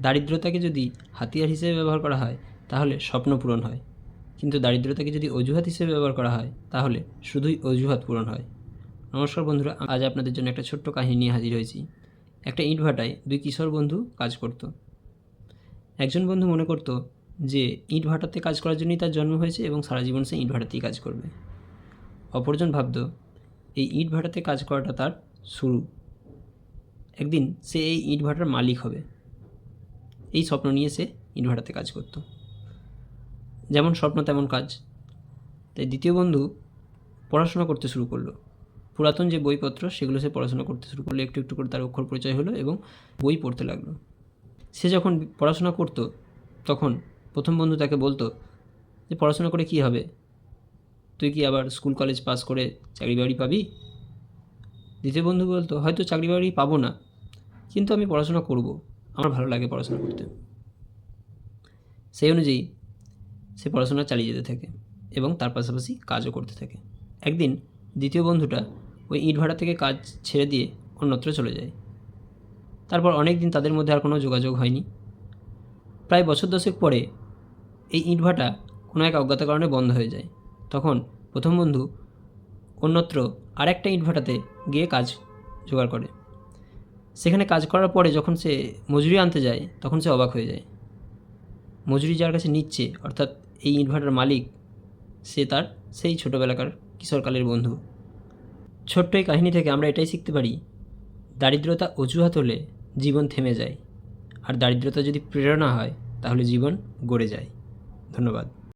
দারিদ্রতাকে যদি হাতিয়ার হিসেবে ব্যবহার করা হয় তাহলে স্বপ্ন পূরণ হয়, কিন্তু দারিদ্রতাকে যদি অজুহাত হিসেবে ব্যবহার করা হয় তাহলে শুধুই অজুহাত পূরণ হয়। নমস্কার বন্ধুরা, আজ আপনাদের জন্য একটা ছোট্ট কাহিনী নিয়ে হাজির হয়েছি। একটা ইটভাটায় দুই কিশোর বন্ধু কাজ করত। একজন বন্ধু মনে করত যে ইটভাটাতে কাজ করার জন্যই তার জন্ম হয়েছে এবং সারা জীবন সে ইটভাটাতেই কাজ করবে। অপরজন ভাবত এই ইটভাটাতে কাজ করাটা তার শুরু, একদিন সে এই ইটভাটার মালিক হবে। এই স্বপ্ন নিয়ে সে ইটভাটাতে কাজ করত। যেমন স্বপ্ন তেমন কাজ। তাই দ্বিতীয় বন্ধু পড়াশোনা করতে শুরু করলো। পুরাতন যে বইপত্র সেগুলো সে পড়াশোনা করতে শুরু করলো। একটু একটু করে তার অক্ষর পরিচয় হলো এবং বই পড়তে লাগলো। সে যখন পড়াশোনা করত তখন প্রথম বন্ধু তাকে বলতো যে পড়াশোনা করে কী হবে, তুই কি আবার স্কুল কলেজ পাস করে চাকরি বাকরি পাবি? দ্বিতীয় বন্ধু বলতো হয়তো চাকরি বাকরি পাবো না, কিন্তু আমি পড়াশোনা করব, আমার ভালো লাগে পড়াশোনা করতে। সেই অনুযায়ী সে পড়াশোনা চালিয়ে যেতে থাকে এবং তার পাশাপাশি কাজও করতে থাকে। একদিন দ্বিতীয় বন্ধুটা ওই ইটভাটা থেকে কাজ ছেড়ে দিয়ে অন্যত্র চলে যায়। তারপর অনেক দিন তাদের মধ্যে আর কোনো যোগাযোগ হয়নি। প্রায় বছর দশেক পরে এই ইটভাটা কোনো এক অজ্ঞাত কারণে বন্ধ হয়ে যায়। তখন প্রথম বন্ধু অন্যত্র আরেকটা ইটভাটাতে গিয়ে কাজ জোগাড় করে। সেখানে কাজ করার পরে যখন সে মজুরি আনতে যায় তখন সে অবাক হয়ে যায়। মজুরি যার কাছে নিচ্ছে, অর্থাৎ এই ইটভাটার মালিক, সে তার সেই ছোটোবেলাকার কিশোরকালের বন্ধু। ছোট্ট এই কাহিনী থেকে আমরা এটাই শিখতে পারি, দারিদ্রতা অজুহাত হলে জীবন থেমে যায়, আর দারিদ্রতা যদি প্রেরণা হয় তাহলে জীবন গড়ে যায়। ধন্যবাদ।